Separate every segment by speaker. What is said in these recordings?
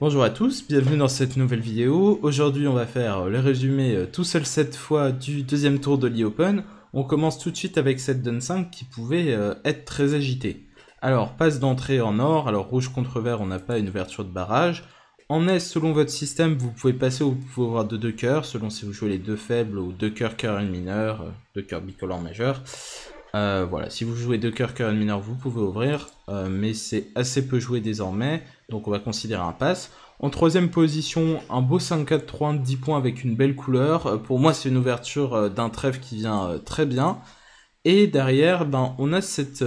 Speaker 1: Bonjour à tous, bienvenue dans cette nouvelle vidéo. Aujourd'hui on va faire le résumé tout seul cette fois du deuxième tour de l'e-Open. On commence tout de suite avec cette Dun 5 qui pouvait être très agitée. Alors passe d'entrée en or, alors rouge contre vert on n'a pas une ouverture de barrage. En est, selon votre système, vous pouvez passer ou vous pouvez avoir de deux cœurs, selon si vous jouez les deux faibles ou deux cœurs cœur une mineur, deux cœurs bicolores majeurs. Voilà, si vous jouez deux cœurs cœur une mineur, vous pouvez ouvrir, mais c'est assez peu joué désormais, donc on va considérer un pass. En troisième position, un beau 5-4-3 de 10 points avec une belle couleur. Pour moi, c'est une ouverture d'un trèfle qui vient très bien. Et derrière, on a cette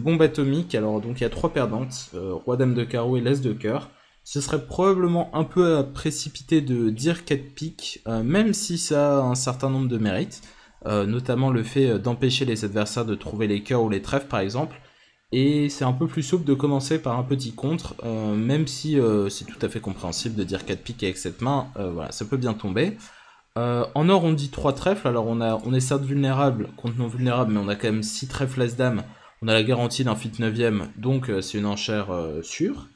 Speaker 1: bombe atomique. Alors, donc il y a trois perdantes, Roi Dame de carreau et l'As de cœur. Ce serait probablement un peu précipité de dire 4 piques, même si ça a un certain nombre de mérites. Notamment le fait d'empêcher les adversaires de trouver les cœurs ou les trèfles par exemple. Et c'est un peu plus souple de commencer par un petit contre, même si c'est tout à fait compréhensible de dire 4 piques avec cette main, voilà, ça peut bien tomber. En or on dit 3 trèfles, alors on est certes vulnérable contre non vulnérable, mais on a quand même 6 trèfles As-Dame, on a la garantie d'un fit 9ème, donc c'est une enchère sûre.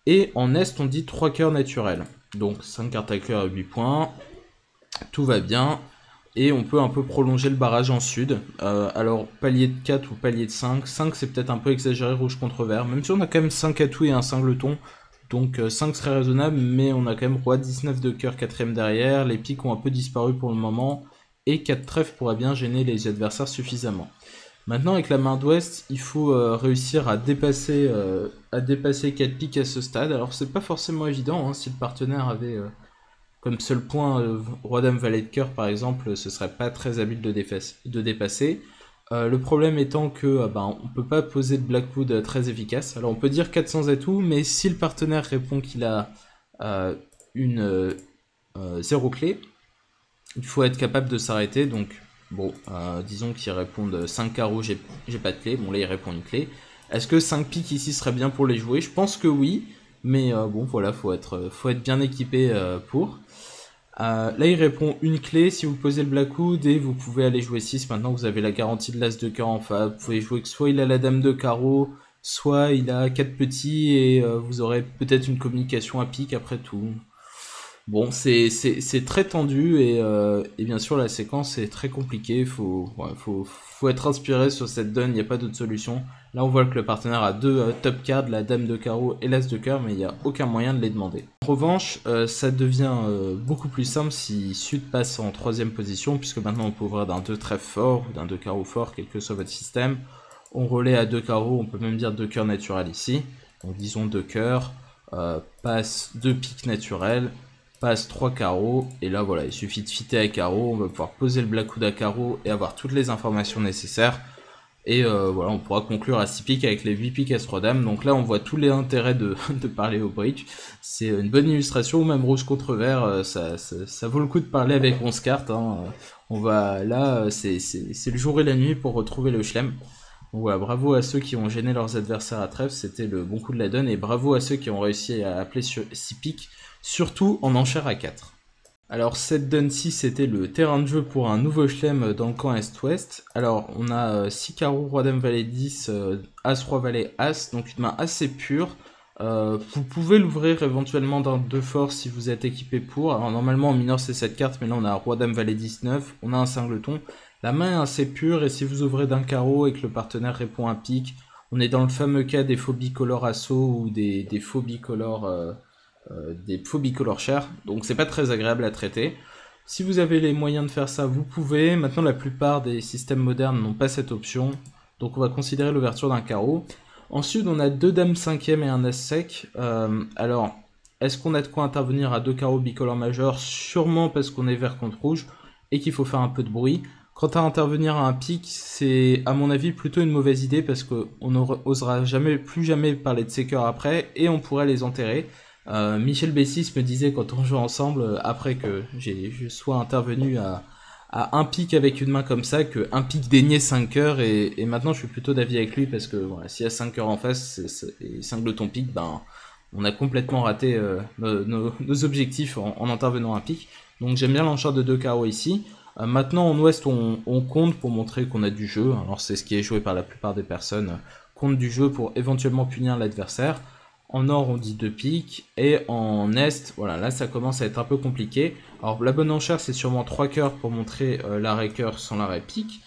Speaker 1: Et en Est on dit 3 cœurs naturels, donc 5 cartes à cœur à 8 points, tout va bien. Et on peut un peu prolonger le barrage en sud. Alors palier de 4 ou palier de 5. 5 c'est peut-être un peu exagéré rouge contre vert. Même si on a quand même 5 atouts et un cingleton. Donc 5 serait raisonnable. Mais on a quand même roi 19 de cœur 4ème derrière. Les piques ont un peu disparu pour le moment. Et 4 trèfles pourraient bien gêner les adversaires suffisamment. Maintenant avec la main d'ouest, il faut réussir à dépasser 4 piques à ce stade. Alors c'est pas forcément évident hein, si le partenaire avait... Comme seul point, Roi Dame Valet de cœur par exemple, ce serait pas très habile de dépasser. Le problème étant que on peut pas poser de Blackwood très efficace. Alors on peut dire 400 atouts, mais si le partenaire répond qu'il a une 0 clé, il faut être capable de s'arrêter. Donc bon, disons qu'ils répondent 5 carreaux, j'ai pas de clé. Bon là il répond une clé. Est-ce que 5 piques ici serait bien pour les jouer? Je pense que oui. Mais bon voilà, faut être bien équipé pour. Là il répond une clé, si vous posez le Blackwood et vous pouvez aller jouer 6, maintenant que vous avez la garantie de l'As de cœur en face, vous pouvez jouer que soit il a la Dame de carreau, soit il a 4 petits et vous aurez peut-être une communication à pique après tout. Bon, c'est très tendu et bien sûr la séquence est très compliquée, faut être inspiré sur cette donne, il n'y a pas d'autre solution. Là on voit que le partenaire a deux top cards, la Dame de carreau et l'As de cœur, mais il n'y a aucun moyen de les demander. En revanche, ça devient beaucoup plus simple si Sud passe en troisième position, puisque maintenant on peut ouvrir d'un 2 trèfle fort ou d'un 2 carreau fort, quel que soit votre système. On relaie à 2 carreaux, on peut même dire 2 cœurs naturels ici. Donc disons 2 cœurs, passe 2 piques naturels, passe 3 carreaux, et là voilà, il suffit de fitter à carreaux, on va pouvoir poser le Blackwood à carreaux et avoir toutes les informations nécessaires. Et voilà, on pourra conclure à 6 piques avec les 8 piques As-Roi Dame. Donc là, on voit tous les intérêts de parler au bridge. C'est une bonne illustration, même rouge contre vert, ça vaut le coup de parler avec 11 cartes. Hein. On va là, c'est le jour et la nuit pour retrouver le chelem. Donc voilà, bravo à ceux qui ont gêné leurs adversaires à trèfle, c'était le bon coup de la donne. Et bravo à ceux qui ont réussi à appeler sur 6 piques, surtout en enchère à 4. Alors cette Dun-ci c'était le terrain de jeu pour un nouveau chelem dans le camp Est-Ouest. Alors on a 6 carreaux, Roi Dame Valet 10, As Roi Valet As, donc une main assez pure. Vous pouvez l'ouvrir éventuellement d'un 2 force si vous êtes équipé pour. Alors normalement en mineur c'est cette carte, mais là on a Roi Dame Valet 19, on a un cingleton. La main est assez pure et si vous ouvrez d'un carreau et que le partenaire répond un pique, on est dans le fameux cas des faux bicolores assaut ou des faux bicolores... des faux bicolores chers, donc c'est pas très agréable à traiter. Si vous avez les moyens de faire ça, vous pouvez. Maintenant, la plupart des systèmes modernes n'ont pas cette option, donc on va considérer l'ouverture d'un carreau. Ensuite, on a 2 dames 5e et un as sec. Alors, est-ce qu'on a de quoi intervenir à 2 carreaux bicolores majeurs? Sûrement parce qu'on est vert contre rouge et qu'il faut faire un peu de bruit. Quant à intervenir à un pic, c'est à mon avis plutôt une mauvaise idée parce qu'on n'osera plus jamais parler de ces cœurs après et on pourrait les enterrer. Michel Bessis me disait quand on joue ensemble, après que je sois intervenu à un pic avec une main comme ça, que un pic déniait 5 cœurs, et maintenant je suis plutôt d'avis avec lui, parce que voilà, s'il y a 5 cœurs en face, et cingleton pic, on a complètement raté nos objectifs en intervenant à un pic. Donc j'aime bien l'enchère de 2 carreaux ici. Maintenant en ouest on compte pour montrer qu'on a du jeu, alors c'est ce qui est joué par la plupart des personnes, compte du jeu pour éventuellement punir l'adversaire. En or, on dit 2 piques. Et en est, voilà, là, ça commence à être un peu compliqué. Alors, la bonne enchère, c'est sûrement 3 cœurs pour montrer l'arrêt cœur sans l'arrêt pique.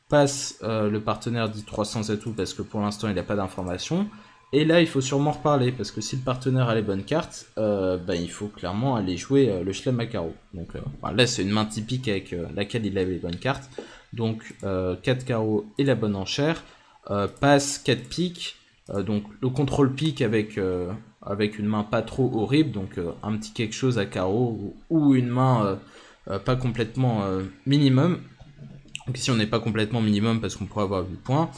Speaker 1: Passe, le partenaire dit 300 atouts parce que pour l'instant, il n'a pas d'informations. Et là, il faut sûrement reparler parce que si le partenaire a les bonnes cartes, il faut clairement aller jouer le chelem à carreau. Donc là, c'est une main typique avec laquelle il a les bonnes cartes. Donc 4 carreaux et la bonne enchère. Passe 4 piques. Donc le contrôle pique avec une main pas trop horrible. Donc un petit quelque chose à carreau ou une main pas complètement minimum. Donc ici on n'est pas complètement minimum parce qu'on pourrait avoir 8 points.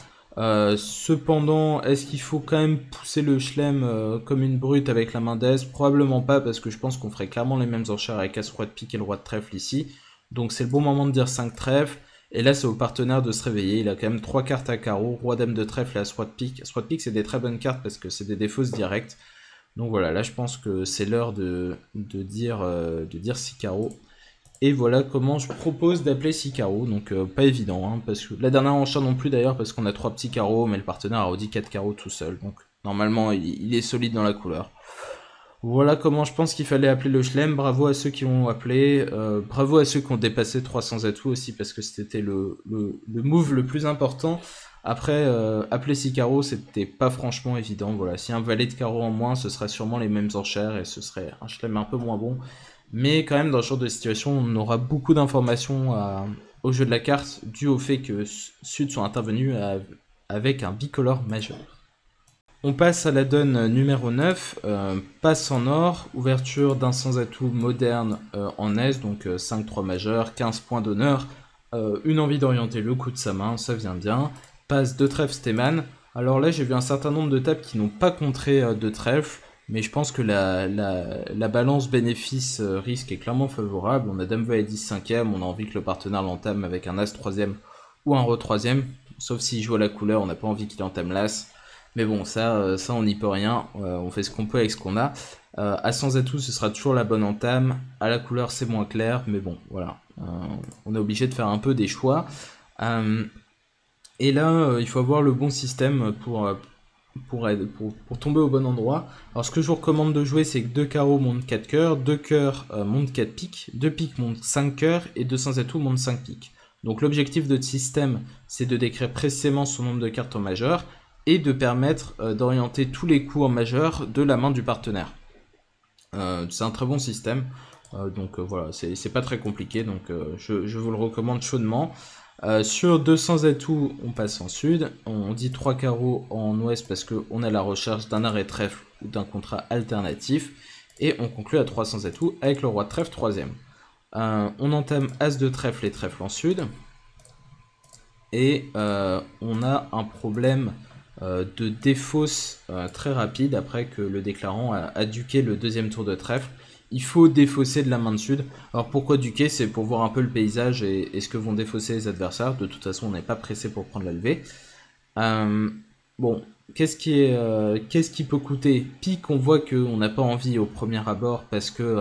Speaker 1: Cependant, est-ce qu'il faut quand même pousser le chelem comme une brute avec la main d'aise? Probablement pas, parce que je pense qu'on ferait clairement les mêmes enchères avec As-Roi de pique et le Roi de trèfle ici. Donc c'est le bon moment de dire 5 trèfles. Et là, c'est au partenaire de se réveiller. Il a quand même 3 cartes à carreau, Roi Dame de trèfle et As-Roi de pique. As-Roi de pique, c'est des très bonnes cartes parce que c'est des défausses directes. Donc voilà, là je pense que c'est l'heure de dire 6 carreaux. Et voilà comment je propose d'appeler 6 carreaux, donc pas évident, hein, parce que la dernière enchère non plus d'ailleurs, parce qu'on a 3 petits carreaux, mais le partenaire a redit 4 carreaux tout seul, donc normalement il est solide dans la couleur. Voilà comment je pense qu'il fallait appeler le chelem. Bravo à ceux qui ont appelé, bravo à ceux qui ont dépassé 300 atouts aussi, parce que c'était le move le plus important. Après, appeler 6 carreaux, c'était pas franchement évident. Voilà, si un valet de carreaux en moins, ce serait sûrement les mêmes enchères, et ce serait un chelem un peu moins bon. Mais quand même, dans ce genre de situation, on aura beaucoup d'informations au jeu de la carte, dû au fait que Sud sont intervenus avec un bicolore majeur. On passe à la donne numéro 9, passe en or, ouverture d'un sans atout moderne en Est, donc 5-3 majeur, 15 points d'honneur, une envie d'orienter le coup de sa main, ça vient bien, passe de trèfle Stéman. Alors là, j'ai vu un certain nombre de tables qui n'ont pas contré de trèfle, mais je pense que la balance bénéfice-risque est clairement favorable. On a Dame Valet 10 5ème, on a envie que le partenaire l'entame avec un As 3ème ou un Re 3ème. Sauf s'il joue à la couleur, on n'a pas envie qu'il entame l'As. Mais bon, ça on n'y peut rien. On fait ce qu'on peut avec ce qu'on a. À sans atout, ce sera toujours la bonne entame. À la couleur, c'est moins clair, mais bon, voilà. On est obligé de faire un peu des choix. Et là, il faut avoir le bon système pour tomber au bon endroit. Alors ce que je vous recommande de jouer, c'est que 2 carreaux montent 4 cœurs, 2 cœurs montent 4 piques, 2 piques montent 5 cœurs et 2 sans atout montent 5 piques. Donc l'objectif de ce système, c'est de décrire précisément son nombre de cartes en majeur et de permettre d'orienter tous les coups en majeur de la main du partenaire. C'est un très bon système, donc voilà, c'est pas très compliqué, donc je vous le recommande chaudement. Sur 200 atouts, on passe en sud, on dit 3 carreaux en ouest parce qu'on a la recherche d'un arrêt trèfle ou d'un contrat alternatif, et on conclut à 300 atouts avec le roi de trèfle 3ème. On entame as de trèfle et trèfle en sud, et on a un problème de défausse très rapide après que le déclarant a duqué le deuxième tour de trèfle. Il faut défausser de la main de sud. Alors pourquoi duquer? C'est pour voir un peu le paysage et ce que vont défausser les adversaires. De toute façon, on n'est pas pressé pour prendre la levée. Bon, qu'est-ce qui peut coûter? Pique, on voit qu'on n'a pas envie au premier abord parce que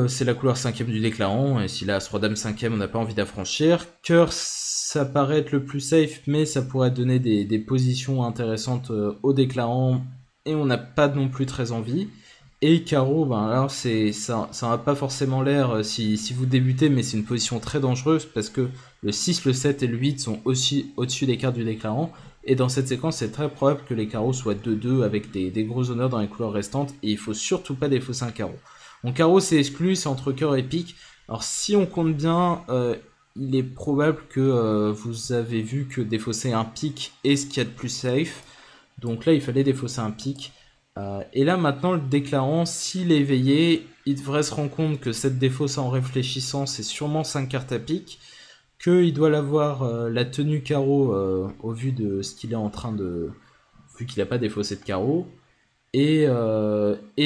Speaker 1: c'est la couleur 5ème du déclarant, et s'il a As-Roi Dame 5ème, on n'a pas envie d'affranchir. Cœur, ça paraît être le plus safe, mais ça pourrait donner des positions intéressantes au déclarant, et on n'a pas non plus très envie. Et carreau, ben alors ça n'a pas forcément l'air si vous débutez, mais c'est une position très dangereuse parce que le 6, le 7 et le 8 sont aussi au-dessus des cartes du déclarant. Et dans cette séquence, c'est très probable que les carreaux soient 2-2 avec des gros honneurs dans les couleurs restantes. Et il faut surtout pas défausser un carreau. Donc carreau, c'est exclu, c'est entre cœur et pique. Alors si on compte bien, il est probable que vous avez vu que défausser un pique est ce qu'il y a de plus safe. Donc là, il fallait défausser un pique. Et là maintenant le déclarant, s'il est éveillé, il devrait se rendre compte que cette défausse en réfléchissant c'est sûrement 5 cartes à pique, qu'il doit l'avoir la tenue carreau au vu de ce qu'il est en train de... vu qu'il n'a pas défaussé de carreau, et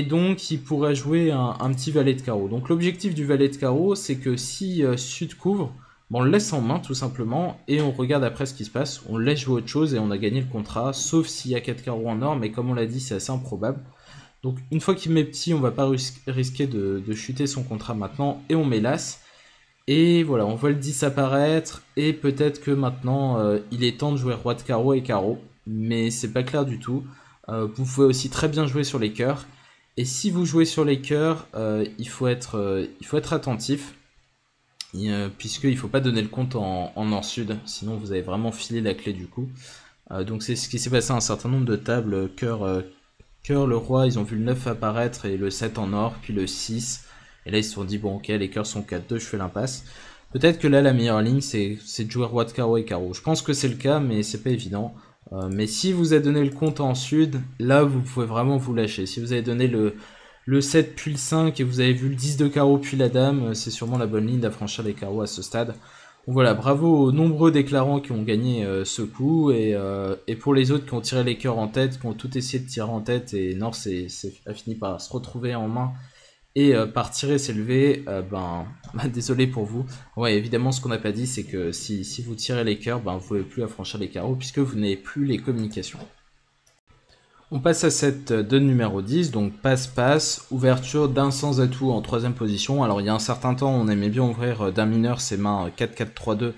Speaker 1: donc il pourrait jouer un petit valet de carreau. Donc l'objectif du valet de carreau, c'est que si Sud couvre, bon, on le laisse en main tout simplement et on regarde après ce qui se passe, on laisse jouer autre chose et on a gagné le contrat, sauf s'il y a 4 carreaux en or, mais comme on l'a dit, c'est assez improbable. Donc une fois qu'il met petit, on va pas risquer de chuter son contrat maintenant et on met l'As. Et voilà, on voit le 10 apparaître et peut-être que maintenant il est temps de jouer roi de carreau et carreau, mais c'est pas clair du tout. Vous pouvez aussi très bien jouer sur les cœurs. Et si vous jouez sur les cœurs, il faut être attentif. Puisqu'il ne faut pas donner le compte en nord-sud, sinon vous avez vraiment filé la clé du coup. Donc c'est ce qui s'est passé à un certain nombre de tables. Cœur, le roi, ils ont vu le 9 apparaître et le 7 en or, puis le 6. Et là ils se sont dit, bon ok, les cœurs sont 4-2, je fais l'impasse. Peut-être que là la meilleure ligne c'est de jouer roi de carreau et carreau. Je pense que c'est le cas, mais c'est pas évident. Mais si vous avez donné le compte en sud, là vous pouvez vraiment vous lâcher. Si vous avez donné le 7 puis le 5 et vous avez vu le 10 de carreau puis la dame, c'est sûrement la bonne ligne d'affranchir les carreaux à ce stade. Donc voilà, bravo aux nombreux déclarants qui ont gagné ce coup, et pour les autres qui ont tiré les cœurs en tête, qui ont tout essayé de tirer en tête, et Nord a fini par se retrouver en main et par tirer s'élever, désolé pour vous. Ouais, évidemment ce qu'on n'a pas dit c'est que si vous tirez les cœurs, vous ne pouvez plus affranchir les carreaux puisque vous n'avez plus les communications. On passe à cette de numéro 10, donc passe-passe, ouverture d'un sans atout en troisième position. Alors il y a un certain temps, on aimait bien ouvrir d'un mineur ses mains 4-4-3-2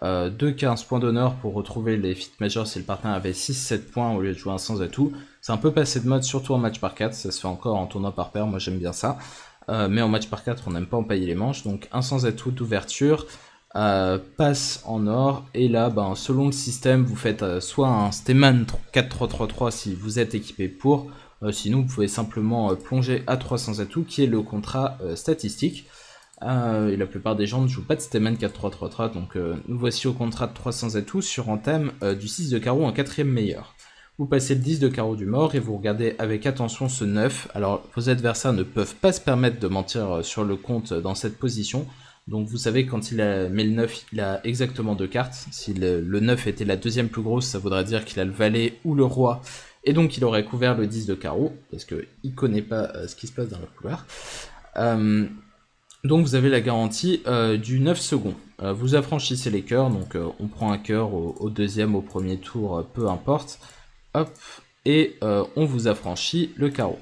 Speaker 1: de 15 points d'honneur pour retrouver les fit majors si le partenaire avait 6-7 points au lieu de jouer un sans atout. C'est un peu passé de mode, surtout en match par 4, ça se fait encore en tournoi par paire, moi j'aime bien ça. Mais en match par 4, on n'aime pas empailler les manches, donc un sans atout d'ouverture. Passe en or, et là selon le système vous faites soit un Steeman 4-3-3-3 si vous êtes équipé pour, sinon vous pouvez simplement plonger à 300 atouts qui est le contrat statistique, et la plupart des gens ne jouent pas de Steeman 4-3-3-3, donc nous voici au contrat de 300 atouts sur un thème du 6 de carreau en quatrième meilleur. Vous passez le 10 de carreau du mort et vous regardez avec attention ce 9, alors vos adversaires ne peuvent pas se permettre de mentir sur le compte dans cette position. Donc vous savez, quand il met le 9, il a exactement 2 cartes. Si le 9 était la deuxième plus grosse, ça voudrait dire qu'il a le valet ou le roi. Et donc il aurait couvert le 10 de carreau, parce qu'il ne connaît pas ce qui se passe dans la couleur. Donc vous avez la garantie du 9 secondes. Vous affranchissez les cœurs, donc on prend un cœur au deuxième, au premier tour, peu importe. Hop, et on vous affranchit le carreau.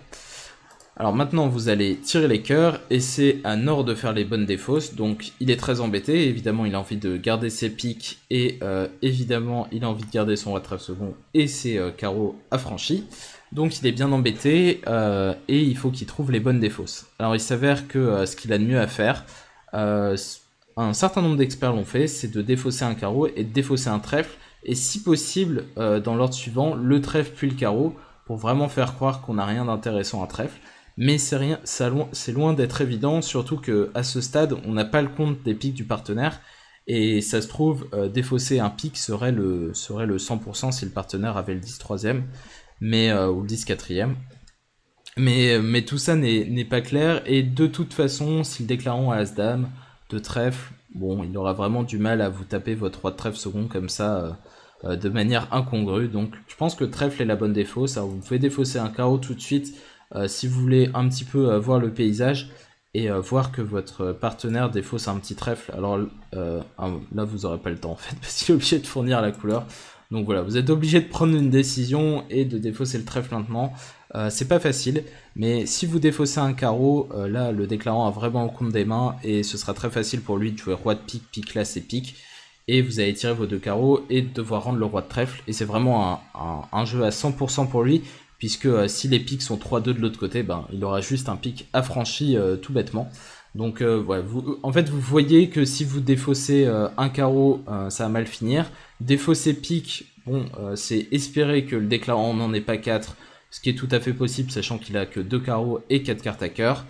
Speaker 1: Alors maintenant vous allez tirer les cœurs et c'est à Nord de faire les bonnes défausses, donc il est très embêté, évidemment il a envie de garder ses piques et évidemment il a envie de garder son roi de trèfle second et ses carreaux affranchis, donc il est bien embêté et il faut qu'il trouve les bonnes défausses. Alors il s'avère que ce qu'il a de mieux à faire, un certain nombre d'experts l'ont fait, c'est de défausser un carreau et de défausser un trèfle, et si possible dans l'ordre suivant, le trèfle puis le carreau, pour vraiment faire croire qu'on n'a rien d'intéressant à trèfle. Mais c'est loin d'être évident, surtout qu'à ce stade, on n'a pas le compte des piques du partenaire, et ça se trouve, défausser un pique serait le 100% si le partenaire avait le 10 3ème, ou le 10 4ème. Mais tout ça n'est pas clair, et de toute façon, si le déclarant a As-Dame de trèfle, bon, il aura vraiment du mal à vous taper votre roi de trèfle second comme ça, de manière incongrue. Donc je pense que trèfle est la bonne défausse. Alors vous pouvez défausser un carreau tout de suite, si vous voulez un petit peu voir le paysage et voir que votre partenaire défausse un petit trèfle. Alors là vous n'aurez pas le temps en fait parce qu'il est obligé de fournir la couleur. Donc voilà, vous êtes obligé de prendre une décision et de défausser le trèfle maintenant. C'est pas facile, mais si vous défaussez un carreau, là le déclarant a vraiment le compte des mains et ce sera très facile pour lui de jouer roi de pique, pique l'as et pique. Et vous allez tirer vos 2 carreaux et devoir rendre le roi de trèfle. Et c'est vraiment un jeu à 100% pour lui, puisque si les piques sont 3-2 de l'autre côté, il aura juste un pique affranchi tout bêtement. Donc ouais, en fait vous voyez que si vous défaussez un carreau, ça va mal finir. Défausser pique, bon, c'est espérer que le déclarant n'en ait pas 4, ce qui est tout à fait possible, sachant qu'il a que 2 carreaux et 4 cartes à cœur.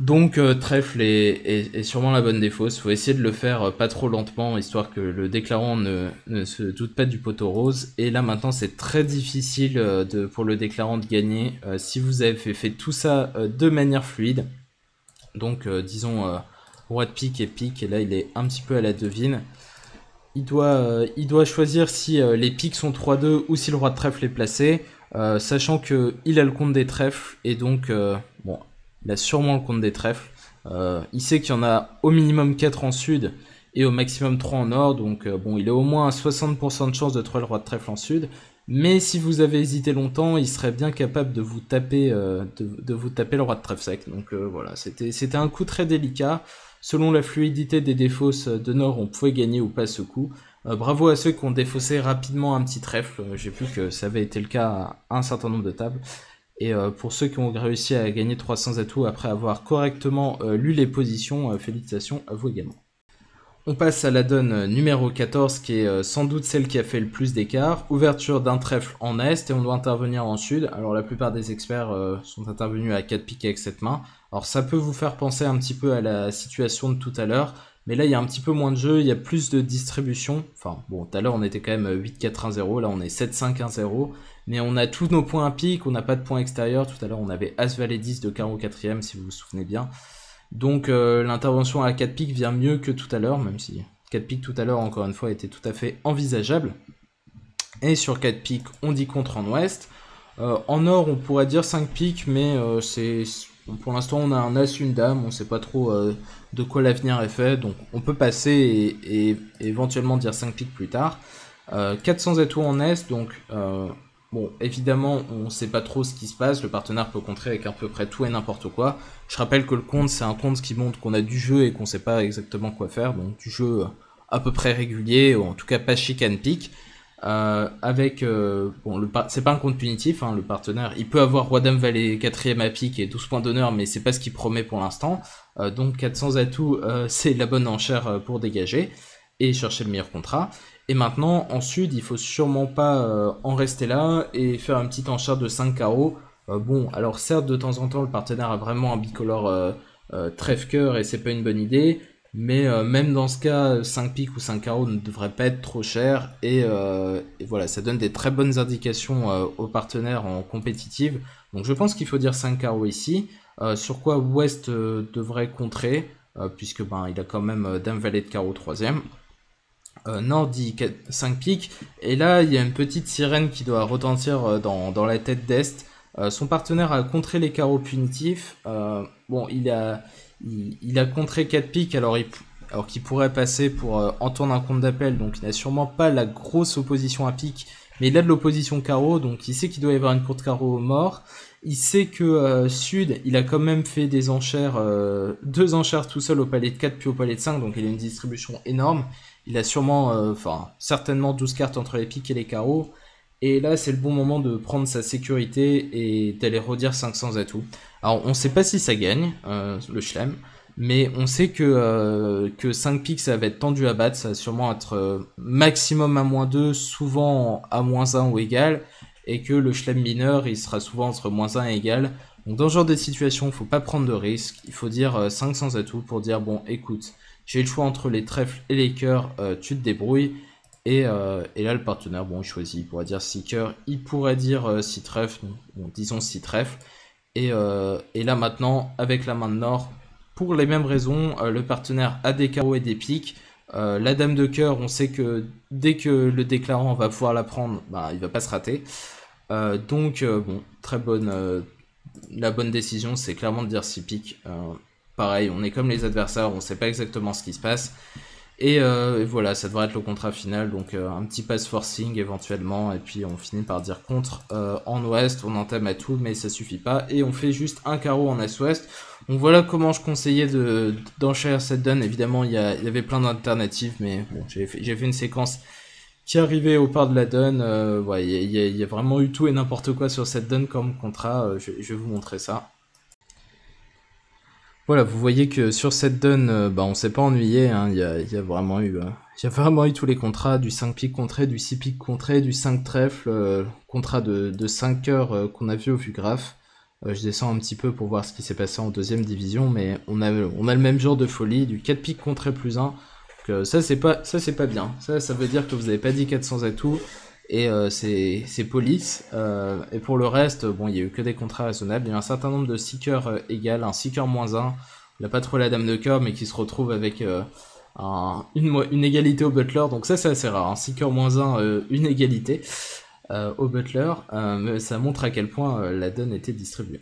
Speaker 1: Donc trèfle est sûrement la bonne défausse. Faut essayer de le faire pas trop lentement, histoire que le déclarant ne se doute pas du poteau rose. Et là maintenant c'est très difficile pour le déclarant de gagner si vous avez fait tout ça de manière fluide. Donc disons roi de pique et pique, et là il est un petit peu à la devine. Il doit choisir si les piques sont 3-2 ou si le roi de trèfle est placé, sachant qu'il a le compte des trèfles, et donc bon, il a sûrement le compte des trèfles. Il sait qu'il y en a au minimum 4 en sud et au maximum 3 en nord, donc bon, il a au moins 60% de chance de trouver le roi de trèfle en sud. Mais si vous avez hésité longtemps, il serait bien capable de vous taper, le roi de trèfle sec. Donc voilà, c'était un coup très délicat. Selon la fluidité des défausses de Nord, on pouvait gagner ou pas ce coup. Bravo à ceux qui ont défaussé rapidement un petit trèfle, j'ai vu que ça avait été le cas à un certain nombre de tables. Et pour ceux qui ont réussi à gagner 300 atouts après avoir correctement lu les positions, félicitations à vous également. On passe à la donne numéro 14 qui est sans doute celle qui a fait le plus d'écart. Ouverture d'un trèfle en est et on doit intervenir en sud. Alors la plupart des experts sont intervenus à 4 piques avec cette main. Alors ça peut vous faire penser un petit peu à la situation de tout à l'heure. Mais là il y a un petit peu moins de jeu, il y a plus de distribution. Enfin bon, tout à l'heure on était quand même 8-4-1-0, là on est 7-5-1-0. Mais on a tous nos points à pique, on n'a pas de points extérieurs. Tout à l'heure on avait As Valet 10 de carreau 4ème si vous vous souvenez bien. Donc l'intervention à 4 piques vient mieux que tout à l'heure, même si 4 piques tout à l'heure, encore une fois, était tout à fait envisageable. Et sur 4 piques, on dit contre en ouest. En or, on pourrait dire 5 piques, mais pour l'instant, on a un as, une dame, on ne sait pas trop de quoi l'avenir est fait, donc on peut passer et éventuellement dire 5 piques plus tard. 400 atouts en est, donc... Bon, évidemment, on ne sait pas trop ce qui se passe, le partenaire peut contrer avec à peu près tout et n'importe quoi. Je rappelle que le compte, c'est un compte qui montre qu'on a du jeu et qu'on ne sait pas exactement quoi faire, donc du jeu à peu près régulier, ou en tout cas pas chic and pick. Bon, c'est pas un compte punitif, hein, le partenaire, il peut avoir Roi Dame Valet 4ème à pique et 12 points d'honneur, mais c'est pas ce qu'il promet pour l'instant. Donc 400 atouts, c'est la bonne enchère pour dégager et chercher le meilleur contrat. Et maintenant, en sud, il faut sûrement pas en rester là et faire une petite enchère de 5 carreaux. Bon, alors certes, de temps en temps, le partenaire a vraiment un bicolore trèfle-cœur et c'est pas une bonne idée. Mais même dans ce cas, 5 piques ou 5 carreaux ne devrait pas être trop cher. Et voilà, ça donne des très bonnes indications aux partenaires en compétitive. Donc je pense qu'il faut dire 5 carreaux ici. Sur quoi Ouest devrait contrer, puisque ben, il a quand même Dame Valet de carreau 3ème. Nord dit 5 piques, et là il y a une petite sirène qui doit retentir dans la tête d'Est. Son partenaire a contré les carreaux punitifs. Bon, il a contré 4 piques alors qu'il pourrait passer pour entendre un compte d'appel, donc il n'a sûrement pas la grosse opposition à pique, mais il a de l'opposition carreau, donc il sait qu'il doit y avoir une courte carreau mort. Il sait que Sud, il a quand même fait des enchères, 2 enchères tout seul au palais de 4 puis au palais de 5, donc il a une distribution énorme. Il a sûrement, certainement 12 cartes entre les piques et les carreaux. Et là, c'est le bon moment de prendre sa sécurité et d'aller redire 500 atouts. Alors, on sait pas si ça gagne, le chelem, mais on sait que 5 piques, ça va être tendu à battre. Ça va sûrement être maximum à -2, souvent à -1 ou égal. Et que le chelem mineur, il sera souvent entre -1 et égal. Donc, dans ce genre de situation, il faut pas prendre de risques. Il faut dire 500 atouts pour dire, bon, écoute... J'ai le choix entre les trèfles et les cœurs, tu te débrouilles. Et là, le partenaire, bon, il choisit. Il pourrait dire 6 cœurs, il pourrait dire 6 trèfles, bon, disons 6 trèfles. Et là, maintenant, avec la main de Nord, pour les mêmes raisons, le partenaire a des carreaux et des piques. La dame de cœur, on sait que dès que le déclarant va pouvoir la prendre, bah, il va pas se rater. Donc, bon, très bonne... la bonne décision, c'est clairement de dire 6 piques. Pareil, on est comme les adversaires, on sait pas exactement ce qui se passe. Et voilà, ça devrait être le contrat final, donc un petit pass forcing éventuellement, et puis on finit par dire contre en ouest, on entame à tout, mais ça suffit pas, et on fait juste un carreau en est-ouest. Donc voilà comment je conseillais d'enchérir cette donne. Évidemment, il y avait plein d'alternatives, mais bon, j'ai fait une séquence qui arrivait au part de la donne. Ouais, il y a vraiment eu tout et n'importe quoi sur cette donne comme contrat, je vais vous montrer ça. Voilà, vous voyez que sur cette donne, bah, on s'est pas ennuyé, hein. Il y a vraiment eu tous les contrats, du 5 piques contré, du 6 piques contré, du 5 trèfle, contrat de 5 cœurs qu'on a vu au graphe. Je descends un petit peu pour voir ce qui s'est passé en deuxième division, mais on a le même genre de folie, du 4 piques contré plus 1. Donc ça c'est pas bien. Ça veut dire que vous avez pas dit 400 atouts. Et c'est police. Et pour le reste, bon, il y a eu que des contrats raisonnables. Il y a un certain nombre de 6 cœurs égal, un 6 cœurs -1. Il n'a pas trop la dame de cœur, mais qui se retrouve avec une égalité au butler. Donc ça, c'est assez rare. Un 6 cœurs -1, une égalité au butler. Mais ça montre à quel point la donne était distribuée.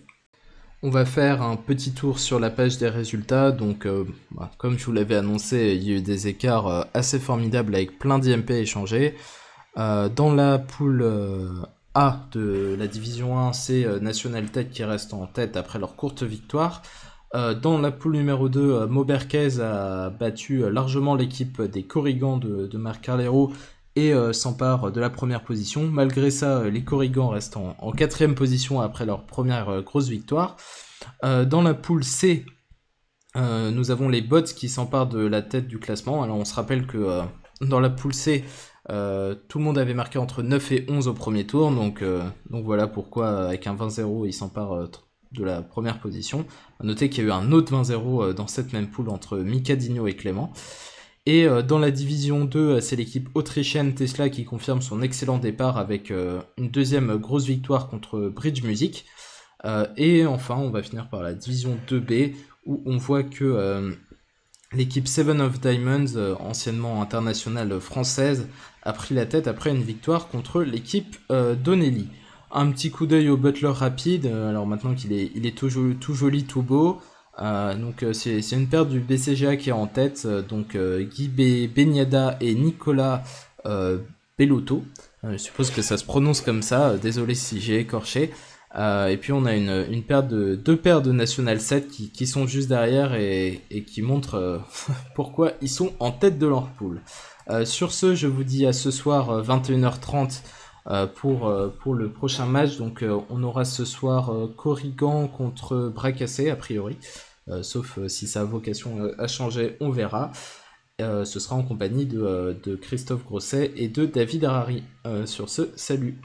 Speaker 1: On va faire un petit tour sur la page des résultats. Donc, comme je vous l'avais annoncé, il y a eu des écarts assez formidables avec plein d'IMP échangés. Dans la poule A de la division 1, c'est National Tech qui reste en tête après leur courte victoire. Dans la poule numéro 2, Mauberquez a battu largement l'équipe des Corrigans de Marc Carlero et s'empare de la première position. Malgré ça, les Corrigans restent en quatrième position après leur première grosse victoire. Dans la poule C, nous avons les Bots qui s'emparent de la tête du classement. Alors on se rappelle que dans la poule C, tout le monde avait marqué entre 9 et 11 au premier tour, donc voilà pourquoi avec un 20-0 ils s'emparent de la première position. À noter qu'il y a eu un autre 20-0 dans cette même poule entre Mika Digno et Clément. Et dans la division 2, c'est l'équipe autrichienne Tesla qui confirme son excellent départ avec une deuxième grosse victoire contre Bridge Music. Et enfin, on va finir par la division 2B, où on voit que l'équipe Seven of Diamonds, anciennement internationale française, a pris la tête après une victoire contre l'équipe Donnelly. Un petit coup d'œil au Butler rapide, alors maintenant qu'il est tout joli, tout beau. Donc c'est une paire du BCGA qui est en tête, donc Guy Benyada et Nicolas Bellotto. Je suppose que ça se prononce comme ça, désolé si j'ai écorché. Et puis on a deux paires de National 7 qui sont juste derrière et qui montrent pourquoi ils sont en tête de leur poule. Sur ce, je vous dis à ce soir 21h30 pour le prochain match. Donc on aura ce soir Corrigan contre Bracassé a priori, sauf si ça a vocation à changer, on verra. Ce sera en compagnie de Christophe Grosset et de David Harari. Sur ce, salut.